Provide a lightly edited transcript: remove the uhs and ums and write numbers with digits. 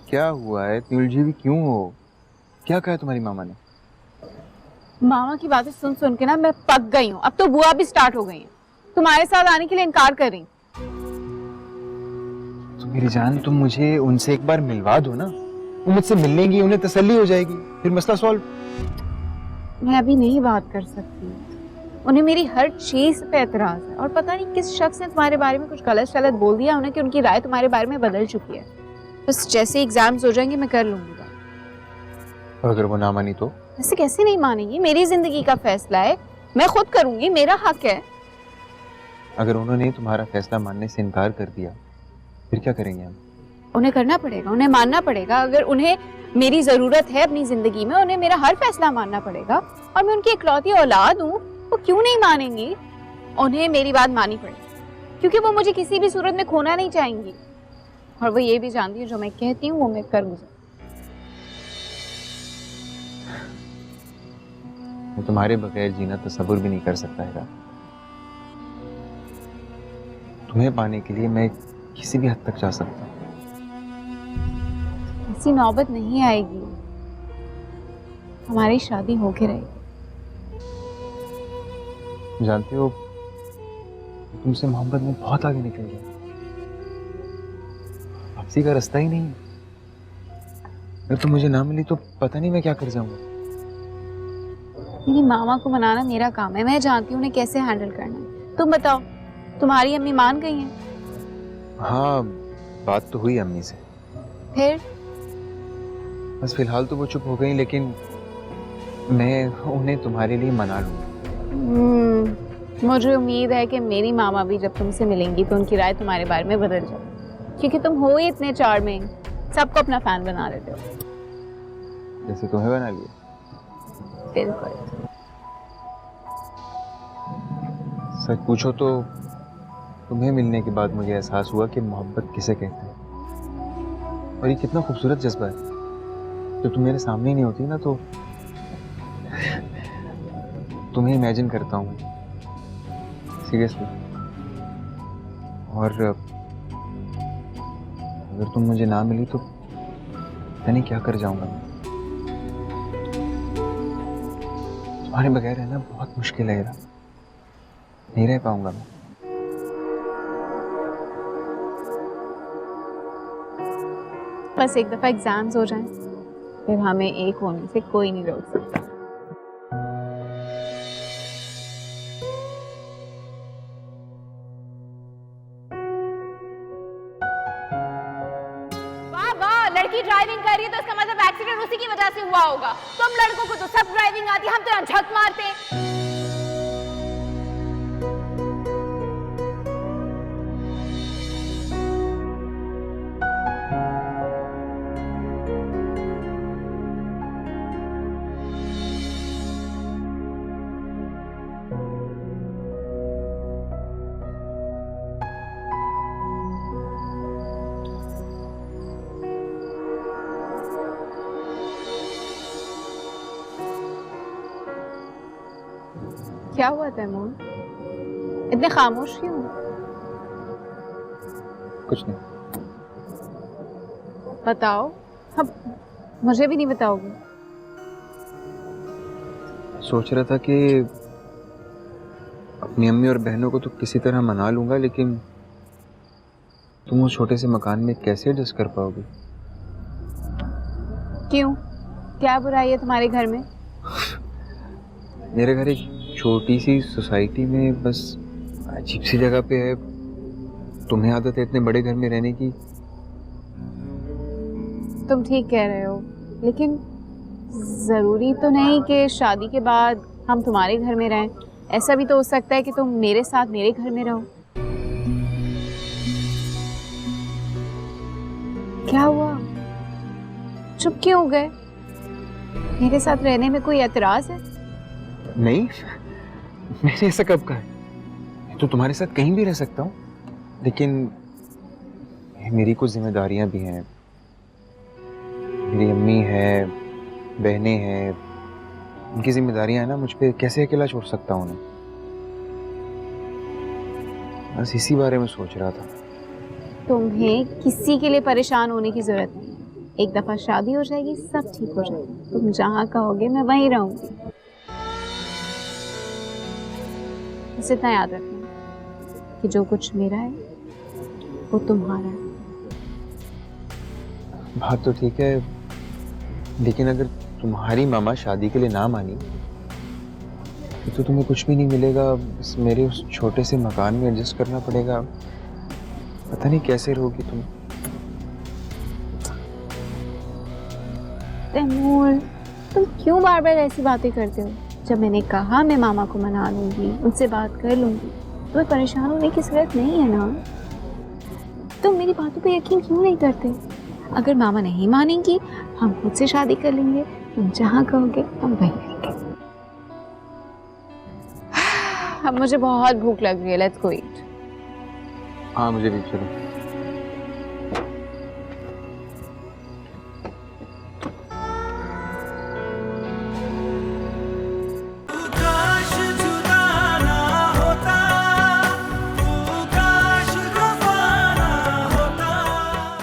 क्या हुआ है? इतनी उलझी हुई क्यों हो? क्या कहा तुम्हारी मामा ने? मामा की बातें सुन सुन के ना मैं पक गई हूँ। अब तो बुआ भी स्टार्ट हो गई है, तुम्हारे साथ आने के लिए इनकार कर रही। तो मेरी जान, तुम मुझे उनसे एक बार मिलवा दो ना। वो मुझसे मिलेंगी, उन्हें तसल्ली हो जाएगी, फिर मसला सॉल्व। मैं अभी नहीं बात कर सकती, उन्हें मेरी हर चीज पे एतराज है। और पता नहीं किस शख्स ने तुम्हारे बारे में कुछ गलत शलत बोल दिया उन्हें कि उनकी राय तुम्हारे बारे में बदल चुकी है। बस जैसे एग्जाम्स हो जाएंगे मैं कर लूंगी बात। और अगर वो ना मानी तो? ऐसे कैसे नहीं मानेंगी? मेरी जिंदगी का फैसला है, मैं खुद करूंगी, मेरा हक है। अगर उन्होंने तुम्हारा फैसला मानने से इनकार कर दिया फिर क्या करेंगे हम? उन्हें करना पड़ेगा, उन्हें मानना पड़ेगा। अगर उन्हें मेरी जरूरत है अपनी जिंदगी में, उन्हें मेरा हर फैसला मानना पड़ेगा। और मैं उनकी इकलौती औलाद हूँ, वो क्यों नहीं मानेंगी? उन्हें मेरी बात माननी पड़ेगी, क्योंकि वो मुझे किसी भी सूरत में खोना नहीं चाहेंगी। और वो ये भी जानती है जो मैं कहती हूँ वो मैं कर गुजर। मैं तुम्हारे बगैर जीना तसव्वुर भी नहीं कर सकता है। तुम्हें पाने के लिए मैं किसी भी हद तक जा सकता हूँ। ऐसी नौबत नहीं आएगी, हमारी शादी होके रहेगी। जानते हो, तुमसे मोहब्बत में बहुत आगे निकल गया। वापसी का रास्ता ही नहीं है। अगर तुम मुझे ना मिली तो पता नहीं मैं क्या कर जाऊंगा। मेरी मामा को मनाना मेरा काम है, मैं जानती हूँ उन्हें कैसे हैंडल करना है। तुम बताओ, तुम्हारी अम्मी मान गई हैं? हाँ, बात तो हुई अम्मी से। फिर? बस फिलहाल तो वो चुप हो गई, लेकिन मैं उन्हें तुम्हारे लिए मना लूंगा। मुझे उम्मीद है कि मेरी मामा भी जब तुमसे मिलेंगी तो उनकी राय तुम्हारे बारे में बदल जाए, क्योंकि तुम हो ही इतने चार्मिंग, सबको अपना फैन बना देते हो। जैसे तुम्हें बना लिया। बिल्कुल। सच पूछो तो तुम्हें मिलने के बाद मुझे एहसास हुआ कि मोहब्बत किसे कहते हैं। और ये कितना खूबसूरत जज्बा है। जब तुम मेरे सामने नहीं होती ना तो तुम्हें इमेजिन करता हूँ सीरियसली। और अगर तुम मुझे ना मिली तो पता नहीं क्या कर जाऊंगा मैं। तुम्हारे बगैर रहना बहुत मुश्किल है, नहीं रह पाऊंगा मैं। बस एक दफा एग्जाम्स हो जाएं, फिर हमें एक होने से कोई नहीं रोक सकता। वाह वाह, लड़की ड्राइविंग कर रही है तो इसका मतलब एक्सीडेंट उसी की वजह से हुआ होगा। तुम लड़कों को तो सब ड्राइविंग आती है, हम तो यहाँ झक मारते हैं। क्या हुआ तैमूर, इतने खामोश क्यों? कुछ नहीं। बताओ, अब मुझे भी नहीं बताओगे? सोच रहा था कि अपनी अम्मी और बहनों को तो किसी तरह मना लूंगा, लेकिन तुम उस छोटे से मकान में कैसे एडजस्ट कर पाओगे? क्यों, क्या बुराई है तुम्हारे घर में? मेरे घर एक छोटी सी सोसाइटी में, बस अजीब सी जगह पे है। तुम्हें आदत है इतने बड़े घर में रहने की। तुम ठीक कह रहे हो, लेकिन जरूरी तो नहीं कि शादी के बाद हम तुम्हारे घर में रहें। ऐसा भी तो हो सकता है कि तुम मेरे साथ मेरे घर में रहो। क्या हुआ, चुप क्यों हो गए? मेरे साथ रहने में कोई एतराज है? नहीं, मैंने ऐसा कब कहा है? मैं तो तुम्हारे साथ कहीं भी रह सकता हूँ, लेकिन मेरी कुछ जिम्मेदारियां भी हैं। मेरी अम्मी है, बहनें हैं, उनकी जिम्मेदारियां हैं ना मुझ पे। कैसे अकेला छोड़ सकता हूँ उन्हें? बस इसी बारे में सोच रहा था। तुम्हें किसी के लिए परेशान होने की जरूरत नहीं। एक दफा शादी हो जाएगी, सब ठीक हो जाएगा। तुम जहाँ कहोगे मैं वहीं रहूंगी। बस इतना याद रखना कि जो कुछ मेरा है वो तुम्हारा है। बात तो ठीक है, लेकिन अगर तुम्हारी मामा शादी के लिए ना मानी तो तुम्हें कुछ भी नहीं मिलेगा, बस मेरे उस छोटे से मकान में एडजस्ट करना पड़ेगा। पता नहीं कैसे रहोगी तुम। तैमूर, तुम क्यों बार बार ऐसी बातें करते हो? जब मैंने कहा मैं मामा को मना लूंगी, उनसे बात कर लूंगी, तुम्हें परेशान होने की जरूरत नहीं है ना। तुम मेरी बातों पे यकीन क्यों नहीं करते? अगर मामा नहीं मानेंगी हम खुद से शादी कर लेंगे, तुम जहाँ कहोगे हम वहीं रहेंगे। अब मुझे बहुत भूख लग रही है, लेट्स गो ईट। हाँ मुझे भी, चलो।